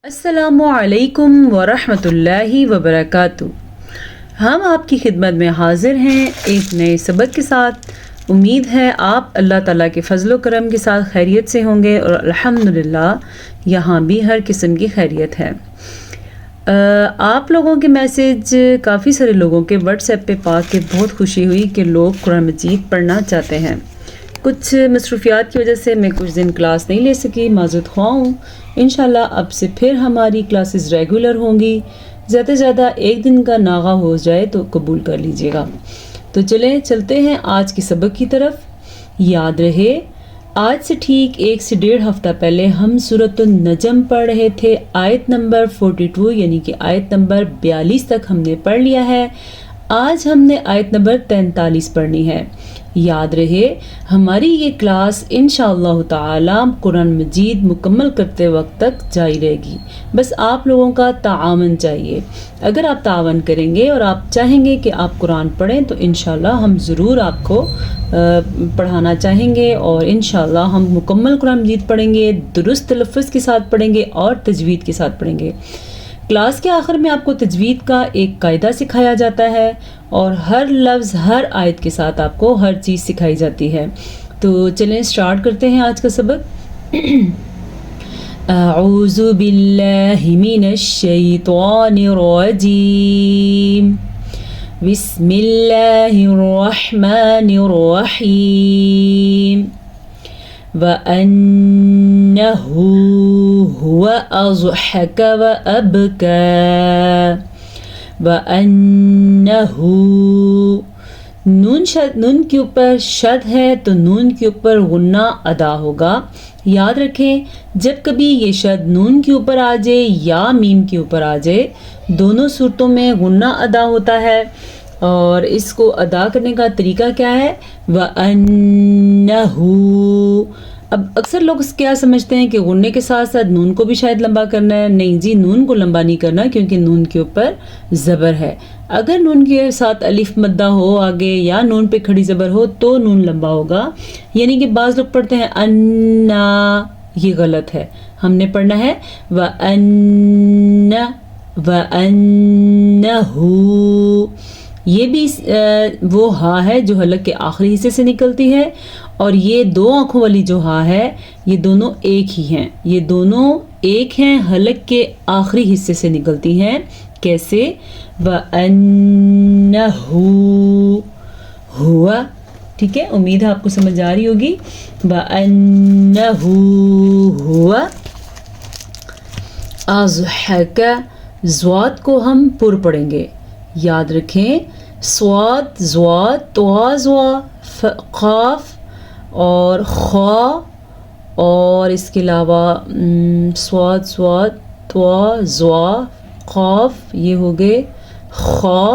السلام علیکم ورحمۃ اللہ وبرکاتہ۔ ہم آپ کی خدمت میں حاضر ہیں ایک نئے سبق کے ساتھ۔ امید ہے آپ اللہ تعالیٰ کے فضل و کرم کے ساتھ خیریت سے ہوں گے، اور الحمدللہ یہاں بھی ہر قسم کی خیریت ہے۔ آپ لوگوں کے میسج کافی سارے لوگوں کے واٹس ایپ پہ پا کے بہت خوشی ہوئی کہ لوگ قرآن مجید پڑھنا چاہتے ہیں۔ کچھ مصروفیات کی وجہ سے میں کچھ دن کلاس نہیں لے سکی، معذرت خواہ ہوں۔ انشاءاللہ اب سے پھر ہماری کلاسز ریگولر ہوں گی۔ زیادہ سے زیادہ ایک دن کا ناغہ ہو جائے تو قبول کر لیجئے گا۔ تو چلتے ہیں آج کی سبق کی طرف۔ یاد رہے آج سے ٹھیک 1 سے 1.5 ہفتہ پہلے ہم سورۃ النجم پڑھ رہے تھے، آیت نمبر 42 یعنی کہ آیت نمبر 42 تک ہم نے پڑھ لیا ہے۔ آج ہم نے آیت نمبر 43 پڑھنی ہے۔ یاد رہے ہماری یہ کلاس انشاءاللہ تعالی قرآن مجید مکمل کرتے وقت تک جاری رہے گی، بس آپ لوگوں کا تعاون چاہیے۔ اگر آپ تعاون کریں گے اور آپ چاہیں گے کہ آپ قرآن پڑھیں تو انشاءاللہ ہم ضرور آپ کو پڑھانا چاہیں گے، اور انشاءاللہ ہم مکمل قرآن مجید پڑھیں گے، درست تلفظ کے ساتھ پڑھیں گے اور تجوید کے ساتھ پڑھیں گے۔ کلاس کے آخر میں آپ کو تجوید کا ایک قاعدہ سکھایا جاتا ہے، اور ہر لفظ ہر آیت کے ساتھ آپ کو ہر چیز سکھائی جاتی ہے۔ تو چلیں سٹارٹ کرتے ہیں آج کا سبق۔ اعوذ باللہ من الشیطان الرجیم، بسم اللہ الرحمن الرحیم، وَأَنَّهُ هُوَ أَضْحَكَ وَأَبْكَى، وَأَنَّهُ نون کے اوپر شد ہے تو نون کے اوپر غنہ ادا ہوگا۔ یاد رکھیں جب کبھی یہ شد نون کے اوپر آ جائے یا میم کے اوپر آ جائے، دونوں صورتوں میں غنہ ادا ہوتا ہے، اور اس کو ادا کرنے کا طریقہ کیا ہے؟ وَأَنَّهُ۔ اب اکثر لوگ کیا سمجھتے ہیں کہ غنے کے ساتھ ساتھ نون کو بھی شاید لمبا کرنا ہے۔ نہیں جی، نون کو لمبا نہیں کرنا، کیونکہ نون کے اوپر زبر ہے۔ اگر نون کے ساتھ الف مدہ ہو آگے یا نون پہ کھڑی زبر ہو تو نون لمبا ہوگا۔ یعنی کہ بعض لوگ پڑھتے ہیں انا، یہ غلط ہے۔ ہم نے پڑھنا ہے وَأَنَّهُ۔ یہ بھی وہ ہا ہے جو حلق کے آخری حصے سے نکلتی ہے، اور یہ 2 آنکھوں والی جو ہا ہے یہ دونوں ایک ہی ہیں، یہ دونوں ایک ہیں، حلق کے آخری حصے سے نکلتی ہیں۔ کیسے؟ وَأَنَّهُ ہوا۔ ٹھیک ہے، امید ہے آپ کو سمجھ آ رہی ہوگی۔ وَأَنَّهُ ہوا أَضْحَكَ، زواد کو ہم پر پڑھیں گے۔ یاد رکھیں سواد، زواد، توا، زوا، قاف اور خا، اور اس کے علاوہ سواد، سواد، توا، زوا، قاف، یہ ہو گئے خا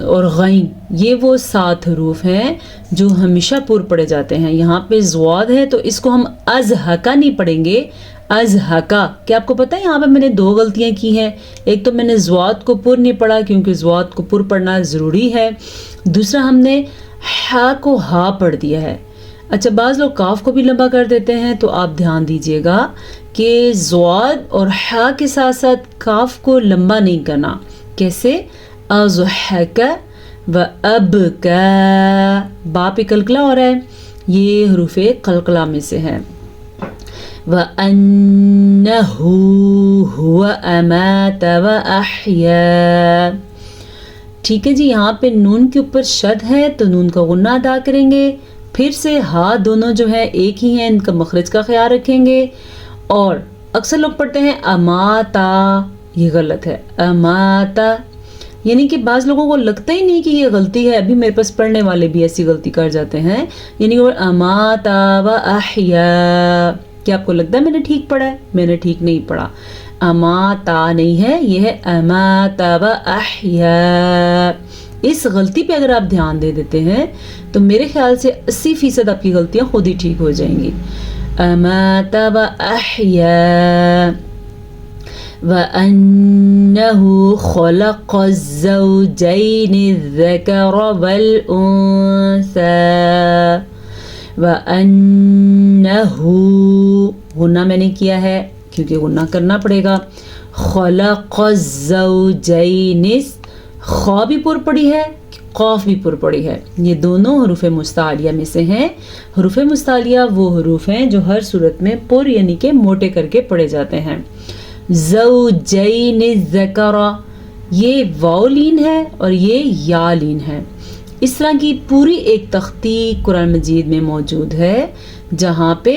اور غین۔ یہ وہ 7 حروف ہیں جو ہمیشہ پر پڑھے جاتے ہیں۔ یہاں پہ زواد ہے تو اس کو ہم ازحکا نہیں پڑھیں گے، ازحکا۔ کیا آپ کو پتہ ہے یہاں پہ میں نے 2 غلطیاں کی ہیں؟ ایک تو میں نے زواد کو پر نہیں پڑھا کیونکہ زواد کو پر پڑھنا ضروری ہے، دوسرا ہم نے ہا کو ہا پڑھ دیا ہے۔ اچھا، بعض لوگ کاف کو بھی لمبا کر دیتے ہیں، تو آپ دھیان دیجئے گا کہ زواد اور ہا کے ساتھ ساتھ کاف کو لمبا نہیں کرنا۔ کیسے؟ اضحک و ابکا، با پہ قلقلہ ہو رہا ہے، یہ حروف قلقلہ میں سے ہے۔ وَأَنَّهُ هُوَ أَمَاتَ وَأَحْيَا۔ ٹھیک ہے جی، یہاں پہ نون کے اوپر شد ہے تو نون کا غنہ ادا کریں گے، پھر سے ہا دونوں جو ہے ایک ہی ہیں، ان کا مخرج کا خیال رکھیں گے۔ اور اکثر لوگ پڑھتے ہیں اماتا، یہ غلط ہے، اماتا۔ یعنی کہ بعض لوگوں کو لگتا ہی نہیں کہ یہ غلطی ہے، ابھی میرے پاس پڑھنے والے بھی ایسی غلطی کر جاتے ہیں، یعنی کہ اماتا و احیا۔ کیا آپ کو لگتا ہے میں نے ٹھیک پڑھا ہے؟ میں نے ٹھیک نہیں پڑھا، اماتا نہیں ہے، یہ ہے اماتا و احیا۔ اس غلطی پہ اگر آپ دھیان دے دیتے ہیں تو میرے خیال سے 80% آپ کی غلطیاں خود ہی ٹھیک ہو جائیں گی۔ اماتا و احیا، وَأَنَّهُ خَلَقَ الزَّوْجَيْنِ الذَّكَرَ وَالْأُنثَى، وَأَنَّهُ غنہ میں نے کیا ہے کیونکہ غنہ کرنا پڑے گا. خلق الزوجین، خا بھی پر پڑی ہے، قاف بھی پر پڑی ہے. یہ دونوں حروف مستعلیہ میں سے ہیں. حروف مستعلیہ وہ حروف ہیں جو ہر صورت میں پر یعنی کہ موٹے کر کے پڑھے جاتے ہیں. زوجین الذکر، یہ واو لین ہے اور یہ یا لین ہے. اس طرح کی پوری ایک تختی قرآن مجید میں موجود ہے جہاں پہ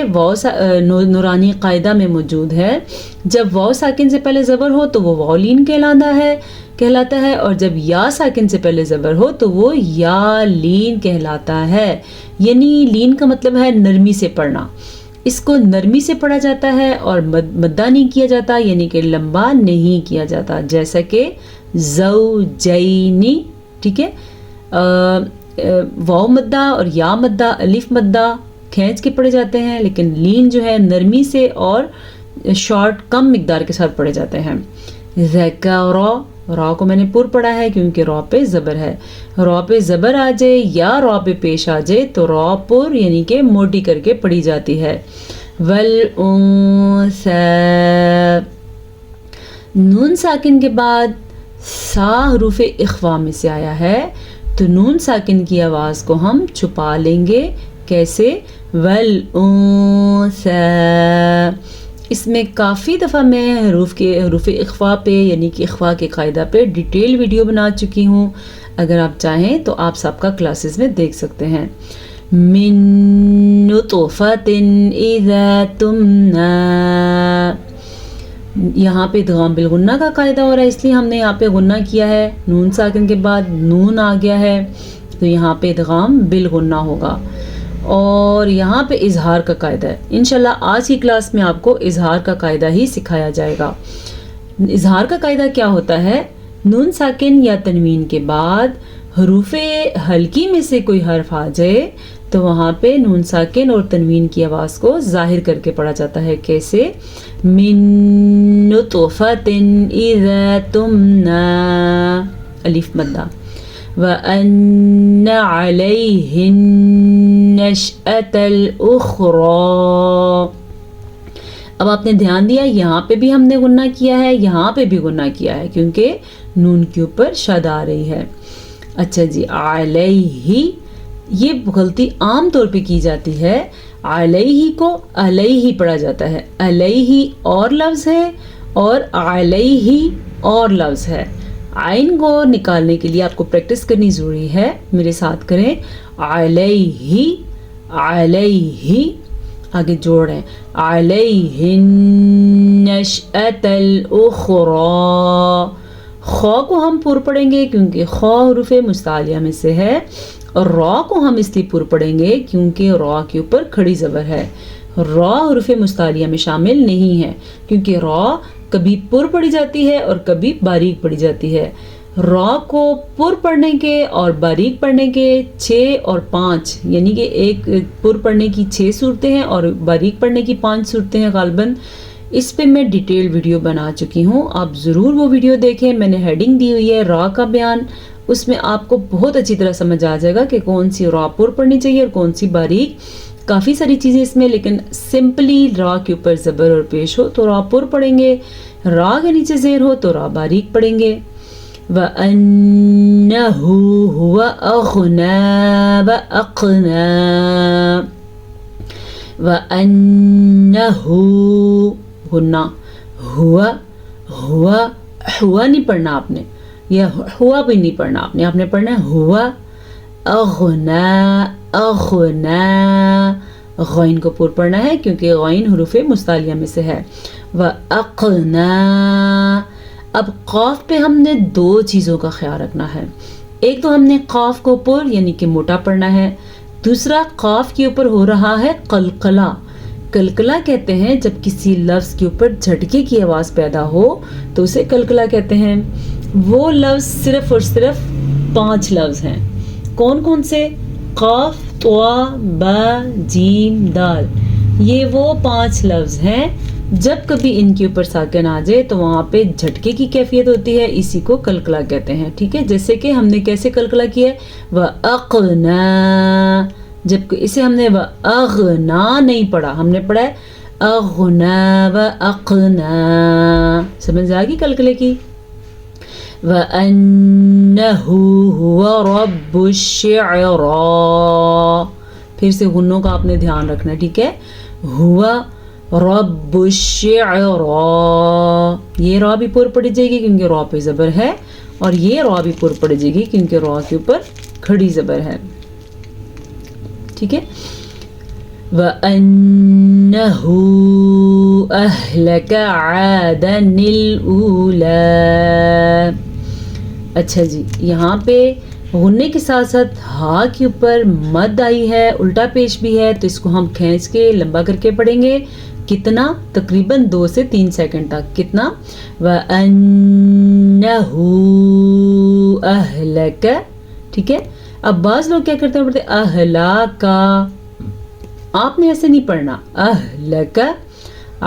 نورانی قاعدہ میں موجود ہے. جب واو ساکن سے پہلے زبر ہو تو وہ واو لین کہلاتا ہے اور جب یا ساکن سے پہلے زبر ہو تو وہ یا لین کہلاتا ہے. یعنی لین کا مطلب ہے نرمی سے پڑھنا. اس کو نرمی سے پڑھا جاتا ہے اور مدہ نہیں کیا جاتا، یعنی کہ لمبا نہیں کیا جاتا، جیسا کہ زوجینی. ٹھیک ہے، واو مدہ اور یا مدہ، الف مدہ کھینچ کے پڑھے جاتے ہیں، لیکن لین جو ہے نرمی سے اور شارٹ کم مقدار کے ساتھ پڑھے جاتے ہیں. ذکر، را کو میں نے پر پڑھا ہے کیونکہ را پہ زبر ہے. را پہ زبر آ جائے یا را پہ پیش آ جائے تو را پر یعنی کہ موٹی کر کے پڑھی جاتی ہے. والانثی، نون ساکن کے بعد سا حروف اخفا میں سے آیا ہے تو نون ساکن کی آواز کو ہم چھپا لیں گے. کیسے؟ والانثی. اس میں کافی دفعہ میں حروف اخفا پہ یعنی کہ اخفا کے قاعدہ پہ ڈیٹیل ویڈیو بنا چکی ہوں. اگر آپ چاہیں تو آپ سابقہ کلاسز میں دیکھ سکتے ہیں. من نطفۃ اذا تمنی، یہاں پہ ادغام بالغنہ کا قاعدہ ہو رہا ہے، اس لیے ہم نے یہاں پہ غنہ کیا ہے. نون ساکن کے بعد نون آ گیا ہے تو یہاں پہ ادغام بالغنہ ہوگا. اور یہاں پہ اظہار کا قاعدہ ہے. انشاءاللہ آج کی کلاس میں آپ کو اظہار کا قاعدہ ہی سکھایا جائے گا. اظہار کا قاعدہ کیا ہوتا ہے؟ نون ساکن یا تنوین کے بعد حروف حلقی میں سے کوئی حرف آ جائے تو وہاں پہ نون ساکن اور تنوین کی آواز کو ظاہر کر کے پڑھا جاتا ہے. کیسے؟ من نطفۃ اذا تمنی، الف مدہ. وَأَنَّ عَلَيْهِ النَّشْأَةَ الْأُخْرَى. اب آپ نے دھیان دیا یہاں پہ بھی ہم نے غنہ کیا ہے، یہاں پہ بھی غنہ کیا ہے کیونکہ نون کے اوپر شد آ رہی ہے. اچھا جی، علیہ، یہ غلطی عام طور پہ کی جاتی ہے. علیہ کو علیہ پڑھا جاتا ہے. علیہ اور لفظ ہے اور علیہ اور لفظ ہے. عین کو نکالنے کے لیے آپ کو پریکٹس کرنی ضروری ہے. میرے ساتھ کریں، علیہ علیہ، آگے جوڑ رہے ہیں، علیہ النشأۃ الاخری. خا کو ہم پر پڑھیں گے کیونکہ خا حروف مستعلیہ میں سے ہے اور را کو ہم اس لیے پر پڑھیں گے کیونکہ را کے اوپر کھڑی زبر ہے. را حروف مستعلیہ میں شامل نہیں ہے کیونکہ را کبھی پر پڑھی جاتی ہے اور کبھی باریک پڑھی جاتی ہے. را کو پر پڑھنے کے اور باریک پڑھنے کے 6 اور 5 یعنی کہ ایک پر پڑھنے کی 6 صورتیں ہیں اور باریک پڑھنے کی 5 صورتیں ہیں غالباً. اس پہ میں ڈیٹیل ویڈیو بنا چکی ہوں، آپ ضرور وہ ویڈیو دیکھیں. میں نے ہیڈنگ دی ہوئی ہے را کا بیان، اس میں آپ کو بہت اچھی طرح سمجھ آ جائے گا کہ کون سی را پر پڑھنی چاہیے اور کون سی باریک. کافی ساری چیزیں اس میں، لیکن سمپلی را کے اوپر زبر اور پیش ہو تو را پر پڑھیں گے، را کے نیچے زیر ہو تو را باریک پڑھیں گے. وَأَنَّهُ هُوَ أَغْنَى وَأَقْنَى. وَأَنَّهُ غنہ، ہوا ہوا نہیں پڑھنا آپ نے، یا ہوا بھی نہیں پڑھنا آپ نے پڑھنا ہے ہوا. اغنى اغنى، غین کو پر پڑھنا ہے کیونکہ غین حروف مستعلیہ میں سے ہے. وَأَقْنَى. اب قاف پہ ہم نے 2 چیزوں کا خیال رکھنا ہے. ایک تو ہم نے قاف کو پر یعنی کہ موٹا پڑھنا ہے، دوسرا قاف کے اوپر ہو رہا ہے قلقلہ. قلقلہ کہتے ہیں جب کسی لفظ کے اوپر جھٹکے کی آواز پیدا ہو تو اسے قلقلہ کہتے ہیں. وہ لفظ صرف اور صرف 5 لفظ ہیں. کون کون سے؟ قاف، طا، با، جیم، دال. یہ وہ 5 لفظ ہیں جب کبھی ان کے اوپر ساکن آ جائے تو وہاں پہ جھٹکے کی کیفیت ہوتی ہے، اسی کو قلقلہ کہتے ہیں. ٹھیک ہے، جیسے کہ ہم نے کیسے قلقلہ کیا ہے، وَأَقْنَى، جب اسے ہم نے وَأَغْنَى نہیں پڑھا، ہم نے پڑھا ہے اغنا و اقنا، سمجھ آ گئی کلکلے کی. وَأَنَّهُ هُوَ رَبُّ الشِّعْرَىٰ، پھر سے غنوں کا آپ نے دھیان رکھنا، ٹھیک ہے. ہوا رب الشعراء، یہ را بھی پر پڑی جائے گی کیونکہ را پہ زبر ہے، اور یہ را بھی پر پڑی جائے گی کیونکہ را کے اوپر کھڑی زبر ہے، ٹھیک ہے. وَأَنَّهُ أَهْلَكَ عَادًا الْأُولَىٰ. اچھا جی، یہاں پہ غنّے کے ساتھ ساتھ ہا کے اوپر مد آئی ہے، الٹا پیش بھی ہے، تو اس کو ہم کھینچ کے لمبا کر کے پڑھیں گے. کتنا؟ تقریباً 2 سے 3 سیکنڈ تک. کتنا؟ وَأَنَّهُ أَهْلَكَ، ٹھیک ہے. اب بعض لوگ کیا کرتے ہیں، پڑھتے اہلاکا، آپ نے ایسے نہیں پڑھنا. اہلک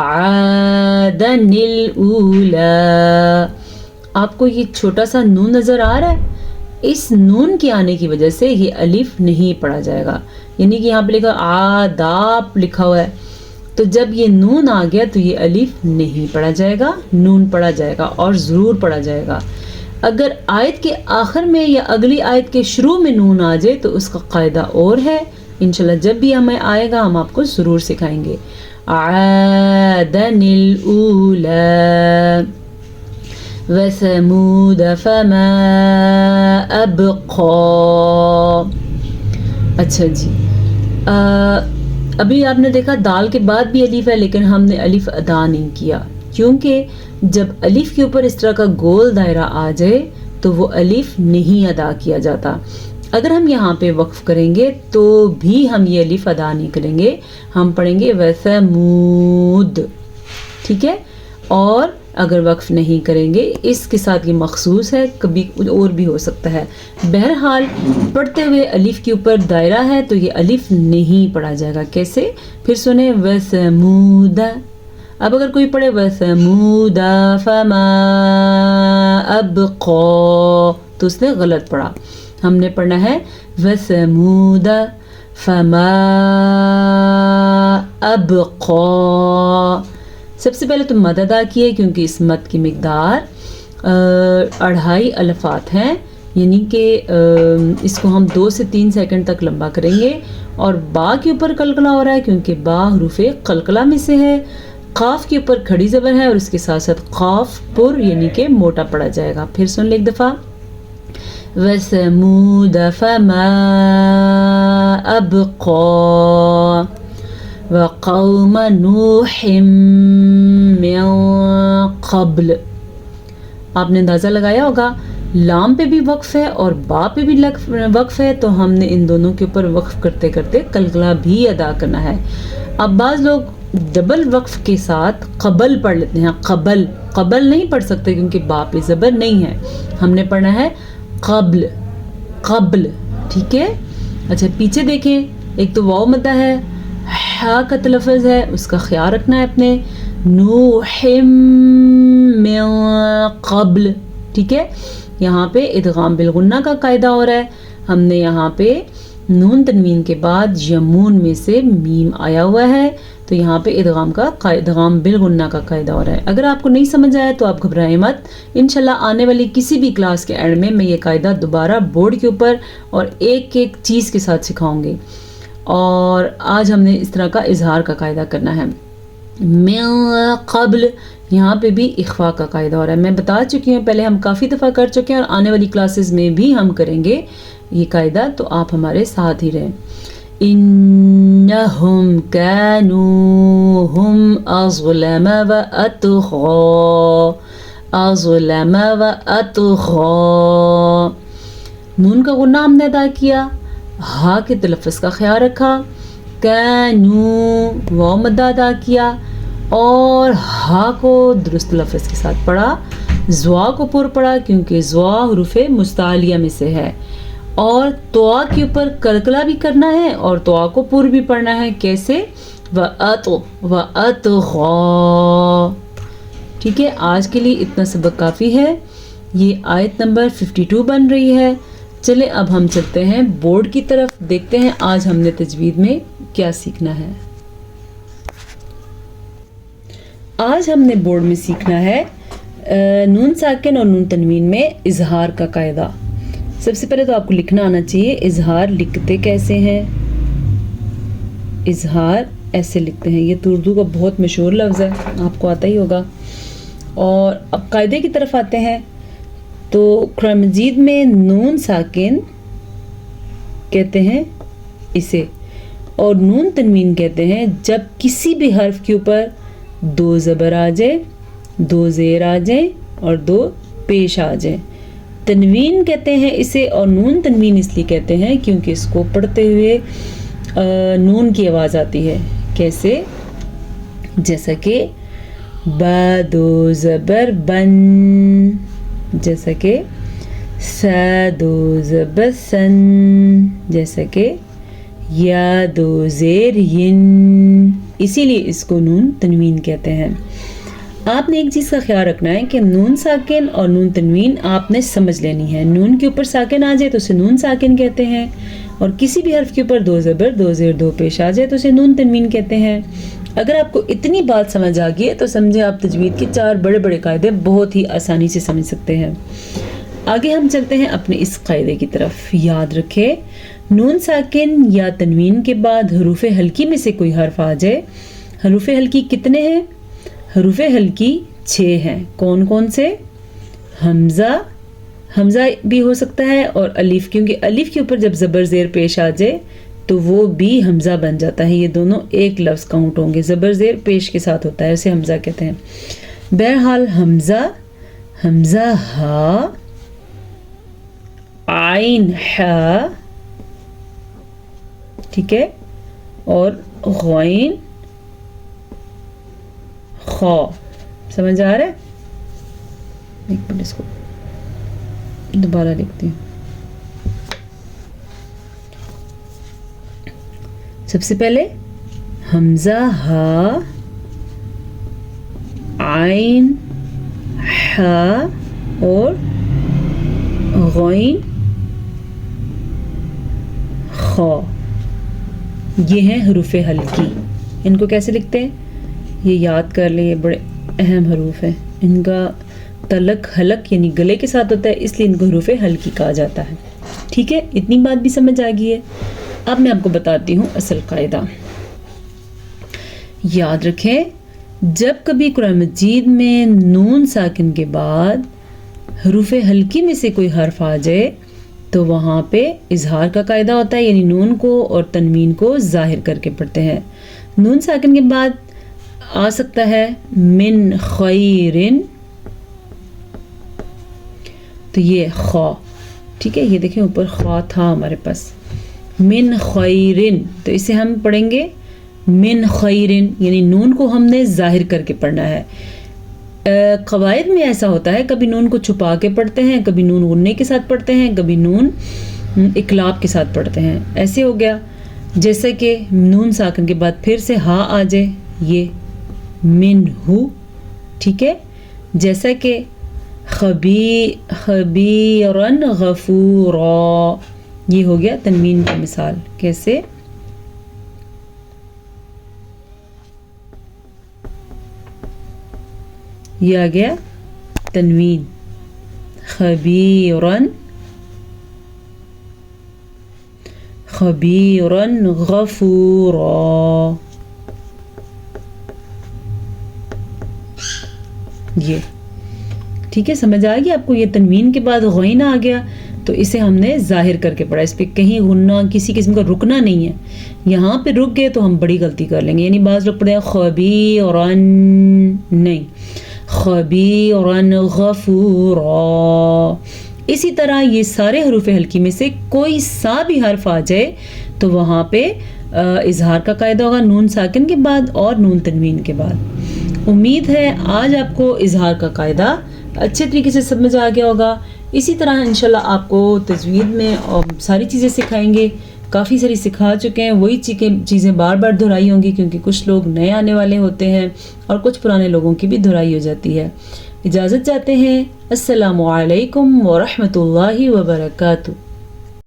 عادن الاولی، آپ کو یہ چھوٹا سا نون نظر آ رہا ہے، اس نون کے آنے کی وجہ سے یہ الف نہیں پڑھا جائے گا. یعنی کہ یہاں پہ لکھا آداب لکھا ہوا ہے، تو جب یہ نون آ گیا تو یہ الف نہیں پڑھا جائے گا، نون پڑھا جائے گا، اور ضرور پڑھا جائے گا. اگر آیت کے آخر میں یا اگلی آیت کے شروع میں نون آ جائے تو اس کا قاعدہ اور ہے، انشاءاللہ جب بھی ہمیں آئے گا ہم آپ کو ضرور سکھائیں گے. عادن الاولی وثمود فما ابقا. اچھا جی، ابھی آپ نے دیکھا دال کے بعد بھی الف ہے، لیکن ہم نے الف ادا نہیں کیا، کیونکہ جب الف کے اوپر اس طرح کا گول دائرہ آ جائے تو وہ الف نہیں ادا کیا جاتا. اگر ہم یہاں پہ وقف کریں گے تو بھی ہم یہ الف ادا نہیں کریں گے، ہم پڑھیں گے وثمود، ٹھیک ہے. اور اگر وقف نہیں کریں گے، اس کے ساتھ یہ مخصوص ہے، کبھی اور بھی ہو سکتا ہے. بہرحال پڑھتے ہوئے الف کے اوپر دائرہ ہے تو یہ الف نہیں پڑھا جائے گا. کیسے؟ پھر سنیں وثمود. اب اگر کوئی پڑھے وثمود فما ابقا تو اس نے غلط پڑھا. ہم نے پڑھنا ہے وثمود فما ابقا. سب سے پہلے تو مد ادا کیے، کیونکہ اس مد کی مقدار 2.5 الفات ہیں، یعنی کہ اس کو ہم 2 سے 3 سیکنڈ تک لمبا کریں گے. اور با کے اوپر قلقلہ ہو رہا ہے کیونکہ با حروف قلقلہ میں سے ہے. قاف کے اوپر کھڑی زبر ہے اور اس کے ساتھ ساتھ قاف پر یعنی کہ موٹا پڑا جائے گا. پھر سن لیں ایک دفعہ وَثَمُودَ فَمَا أَبْقَى وَقَوْمَ نُوحٍ مِّن قَبْلِ. آپ نے اندازہ لگایا ہوگا لام پہ بھی وقف ہے اور با پہ بھی وقف ہے، تو ہم نے ان دونوں کے اوپر وقف کرتے کرتے قلقلہ بھی ادا کرنا ہے. اب بعض لوگ ڈبل وقف کے ساتھ قبل پڑھ لیتے ہیں. قبل نہیں پڑھ سکتے کیونکہ با پہ زبر نہیں ہے، ہم نے پڑھنا ہے قبل، ٹھیک ہے. اچھا پیچھے دیکھیں، ایک تو واو مدہ ہے، ہا کا تلفظ ہے، اس کا خیال رکھنا ہے اپنے. نوح من قبل، ٹھیک ہے. یہاں پہ ادغام بالغنہ کا قاعدہ ہو رہا ہے. ہم نے یہاں پہ نون تنوین کے بعد یمون میں سے میم آیا ہوا ہے، تو یہاں پہ ادغام بالغنہ کا قاعدہ ہو رہا ہے. اگر آپ کو نہیں سمجھ آیا تو آپ گھبرائیں مت، انشاءاللہ آنے والی کسی بھی کلاس کے اینڈ میں یہ قاعدہ دوبارہ بورڈ کے اوپر اور ایک ایک چیز کے ساتھ سکھاؤں گے. اور آج ہم نے اس طرح کا اظہار کا قاعدہ کرنا ہے. من قبل، یہاں پہ بھی اخفا کا قاعدہ ہو رہا ہے. میں بتا چکی ہوں، پہلے ہم کافی دفعہ کر چکے ہیں اور آنے والی کلاسز میں بھی ہم کریں گے یہ قاعدہ، تو آپ ہمارے ساتھ ہی رہیں. انہم کانوا ہم اظلم و اتغا. نون کا غنہ ہم نے ادا کیا، ہا کے تلفظ کا خیال رکھا، کانو واو مدہ ادا کیا اور ہا کو درست لفظ کے ساتھ پڑھا. زوا کو پر پڑھا کیونکہ زوا حروف مستعلیہ میں سے ہے، اور توا کے اوپر قلقلہ بھی کرنا ہے اور توا کو پر بھی پڑھنا ہے. کیسے؟ وَأَطْغَى. ٹھیک ہے، آج کے لیے اتنا سبق کافی ہے. یہ آیت نمبر 52 بن رہی ہے. چلیں اب ہم چلتے ہیں بورڈ کی طرف، دیکھتے ہیں آج ہم نے تجوید میں کیا سیکھنا ہے. آج ہم نے بورڈ میں سیکھنا ہے نون ساکن اور نون تنوین میں اظہار کا قاعدہ۔ سب سے پہلے تو آپ کو لکھنا آنا چاہیے اظہار لکھتے کیسے ہیں۔ اظہار ایسے لکھتے ہیں، یہ تو اردو کا بہت مشہور لفظ ہے، آپ کو آتا ہی ہوگا۔ اور اب قاعدے کی طرف آتے ہیں تو قرآن مجید میں نون ساکن کہتے ہیں اسے، اور نون تنوین کہتے ہیں جب کسی بھی حرف کے اوپر 2 زبر آ جائے، 2 زیر آ جائیں اور 2 پیش آ جائیں۔ تنوین کہتے ہیں اسے، اور نون تنوین اس لیے کہتے ہیں کیونکہ اس کو پڑھتے ہوئے نون کی آواز آتی ہے۔ کیسے؟ جیسا کہ با 2 زبر بن، جیسا کہ سا 2 زبر سن، جیسا کہ یا 2 زیر ین، اسی لیے اس کو نون تنوین کہتے ہیں۔ آپ نے ایک چیز کا خیال رکھنا ہے کہ نون ساکن اور نون تنوین آپ نے سمجھ لینی ہے۔ نون کے اوپر ساکن آ جائے تو اسے نون ساکن کہتے ہیں، اور کسی بھی حرف کے اوپر 2 زبر 2 زیر 2 پیش آ جائے تو اسے نون تنوین کہتے ہیں۔ اگر آپ کو اتنی بات سمجھ آ گئی ہے تو سمجھے آپ تجوید کے 4 بڑے بڑے قاعدے بہت ہی آسانی سے سمجھ سکتے ہیں۔ آگے ہم چلتے ہیں اپنے اس قاعدے کی طرف۔ یاد رکھے نون ساکن یا تنوین کے بعد حروف ہلکی میں سے کوئی حرف آ جائے۔ حروف ہلکی کتنے ہیں؟ حروف ہلکی 6 ہیں۔ کون کون سے؟ حمزہ، حمزہ بھی ہو سکتا ہے، اور الف، کیونکہ الف کے اوپر جب زبر زیر پیش آ جائے تو وہ بھی حمزہ بن جاتا ہے۔ یہ دونوں ایک لفظ کاؤنٹ ہوں گے، زبر زیر پیش کے ساتھ ہوتا ہے، اسے حمزہ کہتے ہیں۔ بہرحال حمزہ، حمزہ ہا، عین ہا، ٹھیک ہے، اور غین خا۔ سمجھ آ رہا ہے؟ ایک منٹ اس کو دوبارہ لکھتی ہوں۔ سب سے پہلے حمزہ ہا، عین ہا اور غین خا، یہ ہیں حروف ہلکی۔ ان کو کیسے لکھتے ہیں یہ یاد کر لیں، یہ بڑے اہم حروف ہیں۔ ان کا تعلق حلق یعنی گلے کے ساتھ ہوتا ہے، اس لیے ان کو حروف ہلکی کہا جاتا ہے۔ ٹھیک ہے، اتنی بات بھی سمجھ آ گئی ہے۔ اب میں آپ کو بتاتی ہوں اصل قاعدہ۔ یاد رکھیں جب کبھی قرآن مجید میں نون ساکن کے بعد حروف ہلکی میں سے کوئی حرف آ جائے تو وہاں پہ اظہار کا قاعدہ ہوتا ہے، یعنی نون کو اور تنوین کو ظاہر کر کے پڑھتے ہیں۔ نون ساکن کے بعد آ سکتا ہے من خیرن، تو یہ خا، ٹھیک ہے، یہ دیکھیں اوپر خا تھا ہمارے پاس، من خیرن، تو اسے ہم پڑھیں گے من خیرن، یعنی نون کو ہم نے ظاہر کر کے پڑھنا ہے۔ قواعد میں ایسا ہوتا ہے، کبھی نون کو چھپا کے پڑھتے ہیں، کبھی نون غنّے کے ساتھ پڑھتے ہیں، کبھی نون اقلاب کے ساتھ پڑھتے ہیں۔ ایسے ہو گیا جیسے کہ نون ساکن کے بعد پھر سے ہا آ جائے، یہ من ہو، ٹھیک ہے، جیسا کہ خبیرن غفورا، یہ ہو گیا تنوین کی مثال۔ کیسے؟ یہ آ گیا تنوین، خبیرن، خبیرن غفورا، یہ ٹھیک ہے، سمجھ آ گیا آپ کو؟ یہ تنوین کے بعد غین آ گیا تو اسے ہم نے ظاہر کر کے پڑھا، اس پہ کہیں غنہ کسی قسم کا رکنا نہیں ہے۔ یہاں پہ رک گئے تو ہم بڑی غلطی کر لیں گے، یعنی بعض لوگ پڑھے خبیرن، نہیں، خبیرن غفورا۔ اسی طرح یہ سارے حروف ہلکی میں سے کوئی سا بھی حرف آ جائے تو وہاں پہ اظہار کا قاعدہ ہوگا نون ساکن کے بعد اور نون تنوین کے بعد۔ امید ہے آج آپ کو اظہار کا قاعدہ اچھے طریقے سے سمجھ آ گیا ہوگا۔ اسی طرح انشاءاللہ آپ کو تجوید میں ساری چیزیں سکھائیں گے، کافی ساری سکھا چکے ہیں، وہی چیزیں بار بار دہرائی ہوں گی کیونکہ کچھ لوگ نئے آنے والے ہوتے ہیں اور کچھ پرانے لوگوں کی بھی دہرائی ہو جاتی ہے۔ اجازت چاہتے ہیں، السلام علیکم ورحمۃ اللہ وبرکاتہ۔